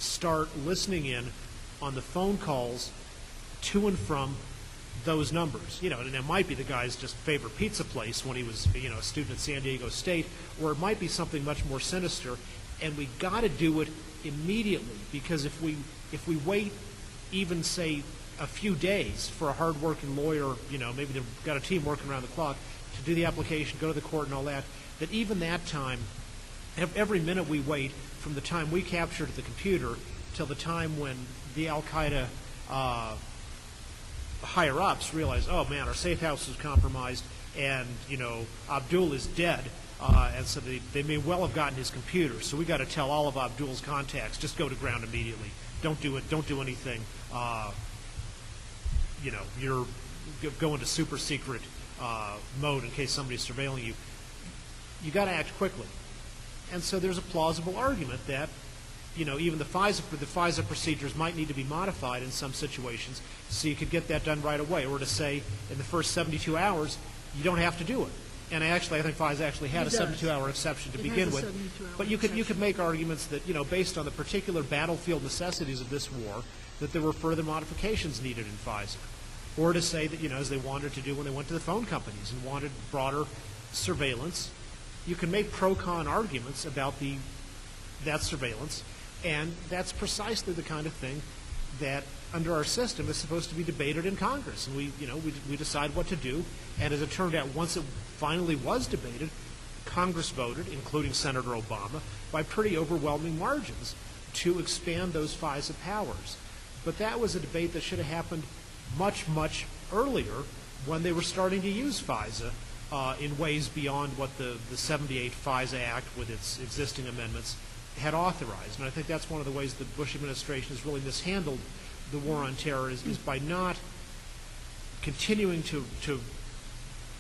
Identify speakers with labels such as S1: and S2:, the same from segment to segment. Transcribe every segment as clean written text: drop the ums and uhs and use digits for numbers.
S1: start listening in on the phone calls to and from those numbers. You know, and it might be the guy's just favorite pizza place when he was, you know, a student at San Diego State, or it might be something much more sinister. And we got to do it immediately, because if we wait even, say, a few days for a hard-working lawyer, you know, maybe they've got a team working around the clock to do the application, go to the court and all that, that even that time, every minute we wait from the time we captured the computer till the time when the Al-Qaeda higher-ups realize, oh, man, our safe house was compromised and, you know, Abdul is dead. And so they may well have gotten his computer. So we got to tell all of Abdul's contacts, just go to ground immediately. Don't do it. Don't do anything. You know, you're go into super secret mode in case somebody's surveilling you. You got to act quickly. And so there's a plausible argument that, you know, even the FISA procedures might need to be modified in some situations so you could get that done right away, or to say in the first 72 hours you don't have to do it. And I think FISA actually had a 72-hour exception to begin with. But you could make arguments that, you know, based on the particular battlefield necessities of this war, that there were further modifications needed in FISA. Or to say that, you know, as they wanted to do when they went to the phone companies and wanted broader surveillance, you can make pro-con arguments about that surveillance, and that's precisely the kind of thing that under our system is supposed to be debated in Congress. And we decide what to do. And as it turned out, once it finally was debated, Congress voted, including Senator Obama, by pretty overwhelming margins to expand those FISA powers. But that was a debate that should have happened much, much earlier, when they were starting to use FISA in ways beyond what the 78 FISA Act with its existing amendments had authorized. And I think that's one of the ways the Bush administration has really mishandled the war on terror, is by not continuing to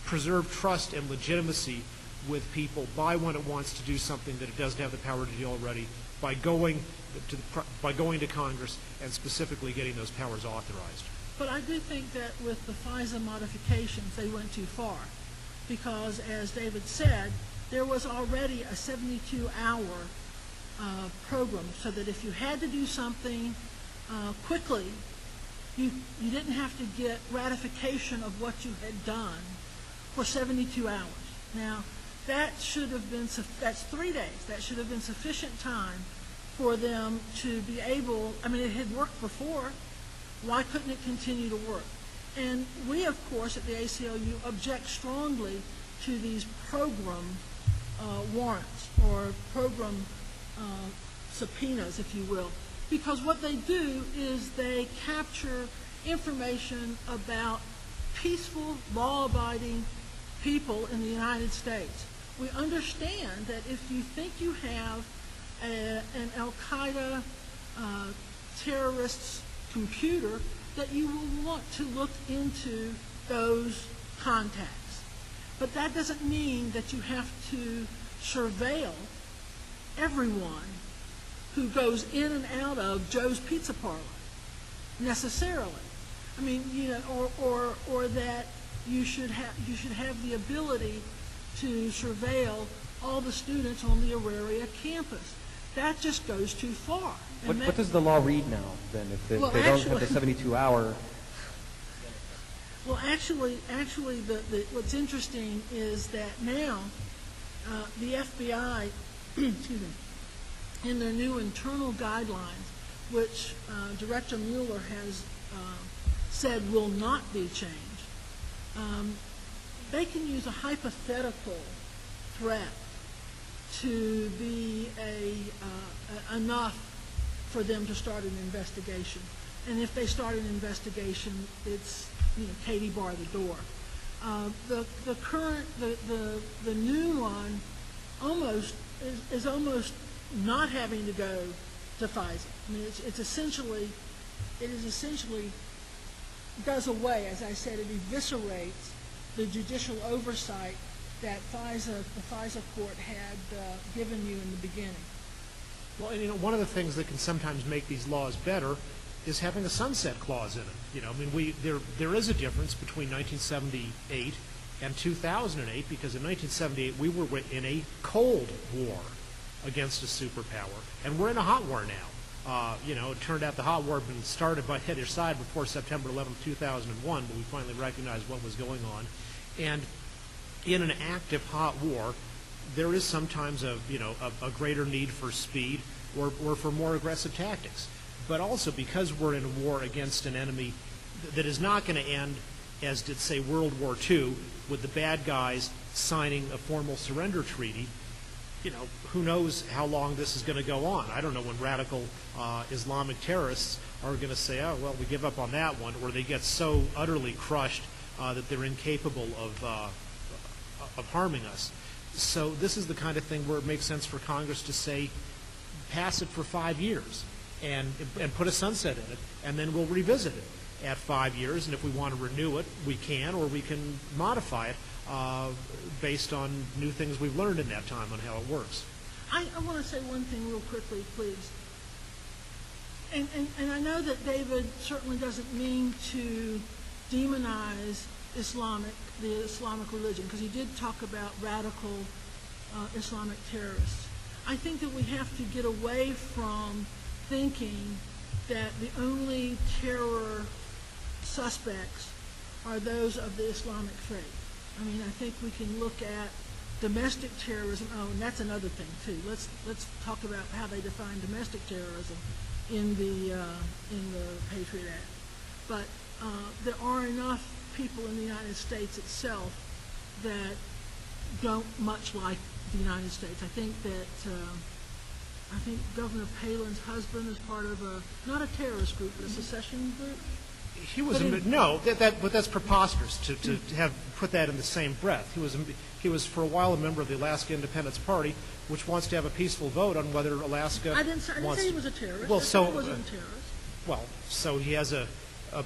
S1: preserve trust and legitimacy with people by when it wants to do something that it doesn't have the power to do already, by going to Congress and specifically getting those powers authorized.
S2: But I do think that with the FISA modifications, they went too far, because, as David said, there was already a 72-hour program, so that if you had to do something quickly, you didn't have to get ratification of what you had done for 72 hours. Now, that should have been, that's 3 days. That should have been sufficient time for them to be able, I mean, it had worked before. Why couldn't it continue to work? And we, of course, at the ACLU object strongly to these program warrants, or program subpoenas, if you will, because what they do is they capture information about peaceful, law-abiding people in the United States. We understand that if you think you have an Al-Qaeda terrorist's computer, that you will want to look into those contacts. But that doesn't mean that you have to surveil everyone who goes in and out of Joe's Pizza Parlor, necessarily. I mean, you know, or that you should have the ability to surveil all the students on the Auraria campus. That just goes too far.
S3: What does the law read now, then, if they don't have the 72-hour?
S2: Well, actually, what's interesting is that now the FBI, excuse me, in their new internal guidelines, which Director Mueller has said will not be changed, they can use a hypothetical threat to be enough for them to start an investigation. And if they start an investigation, it's, you know, Katie bar the door. The new one is almost not having to go to FISA. I mean, it essentially does away, as I said, it eviscerates the judicial oversight that the FISA court had given you in the beginning.
S1: Well, and, you know, one of the things that can sometimes make these laws better is having a sunset clause in it. You know, I mean, there is a difference between 1978 and 2008, because in 1978 we were in a cold war against a superpower, and we're in a hot war now. It turned out the hot war had been started by either side before September 11, 2001, but we finally recognized what was going on. And in an active hot war, there is sometimes a greater need for speed or for more aggressive tactics. But also because we're in a war against an enemy that is not going to end, as did, say, World War II, with the bad guys signing a formal surrender treaty. Who knows how long this is going to go on. I don't know when radical Islamic terrorists are going to say, oh, well, we give up on that one, or they get so utterly crushed that they're incapable of harming us. So this is the kind of thing where it makes sense for Congress to say, pass it for 5 years and put a sunset in it, and then we'll revisit it at 5 years, and if we want to renew it, we can, or we can modify it based on new things we've learned in that time on how it works.
S2: I want to say one thing real quickly, please. And I know that David certainly doesn't mean to demonize the Islamic religion, because he did talk about radical Islamic terrorists. I think that we have to get away from thinking that the only terror suspects are those of the Islamic faith. I mean, I think we can look at domestic terrorism. Oh, and that's another thing too. Let's talk about how they define domestic terrorism in the Patriot Act. But there are enough people in the United States itself that don't much like the United States. I think Governor Palin's husband is part of not a terrorist group, but a secession group.
S1: He was but that's preposterous to have put that in the same breath. He was for a while a member of the Alaska Independence Party, which wants to have a peaceful vote on whether Alaska.
S2: I didn't say he was a terrorist.
S1: Well,
S2: he wasn't a terrorist.
S1: Well, so he has a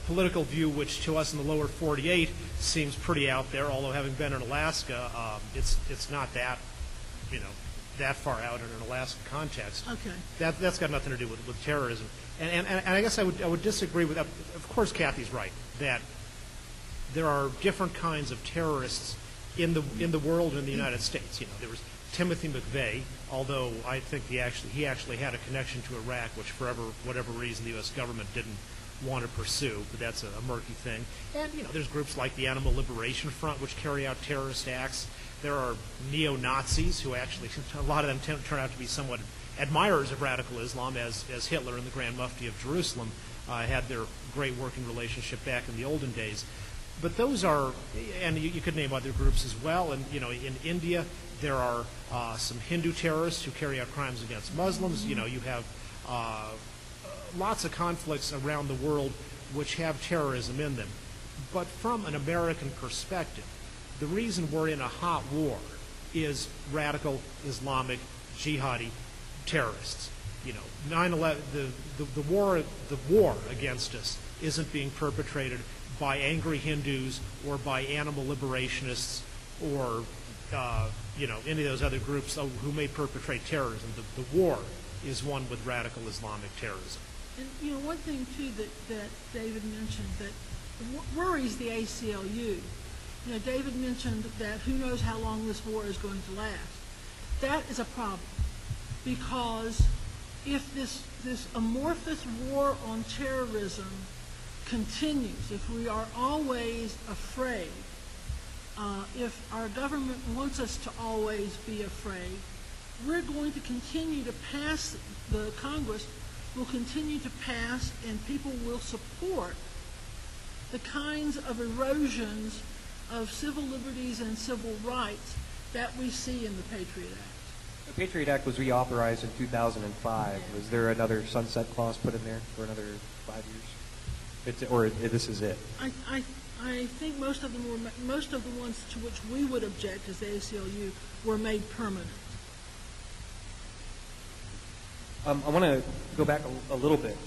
S1: political view which to us in the lower 48 seems pretty out there. Although having been in Alaska, it's not that that far out in an Alaska context.
S2: Okay.
S1: That's got nothing to do with terrorism. And I guess I would disagree with that. Of course, Kathy's right that there are different kinds of terrorists in the world and in the United States. There was Timothy McVeigh, although I think he actually had a connection to Iraq, which for whatever reason the U.S. government didn't want to pursue, but that's a murky thing. And there's groups like the Animal Liberation Front, which carry out terrorist acts. There are neo-Nazis who actually, a lot of them turn out to be somewhat admirers of radical Islam, as Hitler and the Grand Mufti of Jerusalem had their great working relationship back in the olden days. But those are, and you could name other groups as well. And in India, there are some Hindu terrorists who carry out crimes against Muslims. You have lots of conflicts around the world which have terrorism in them. But from an American perspective, the reason we're in a hot war is radical Islamic jihadi terrorists. 9/11, the war against us isn't being perpetrated by angry Hindus or by animal liberationists or any of those other groups who may perpetrate terrorism. The war is one with radical Islamic terrorism.
S2: And one thing too that David mentioned that worries the ACLU. David mentioned that who knows how long this war is going to last. That is a problem, because if this amorphous war on terrorism continues, if we are always afraid, if our government wants us to always be afraid, we're going to continue to pass, the Congress will continue to pass, and people will support the kinds of erosions of civil liberties and civil rights that we see in the Patriot Act.
S3: The Patriot Act was reauthorized in 2005. Was there another sunset clause put in there for another 5 years? Or this is it?
S2: I think most of the ones to which we would object as the ACLU were made permanent.
S3: I want to go back a little bit.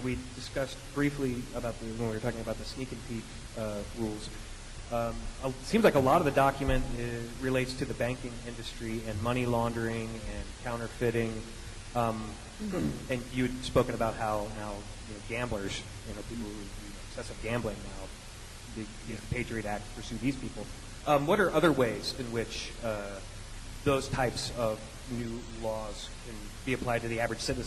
S3: We discussed briefly about when we were talking about the sneak and peek rules. It seems like a lot of the document relates to the banking industry and money laundering and counterfeiting. And you had spoken about how now gamblers, people who do excessive gambling now, the Patriot Act to pursue these people. What are other ways in which those types of new laws can be applied to the average citizen?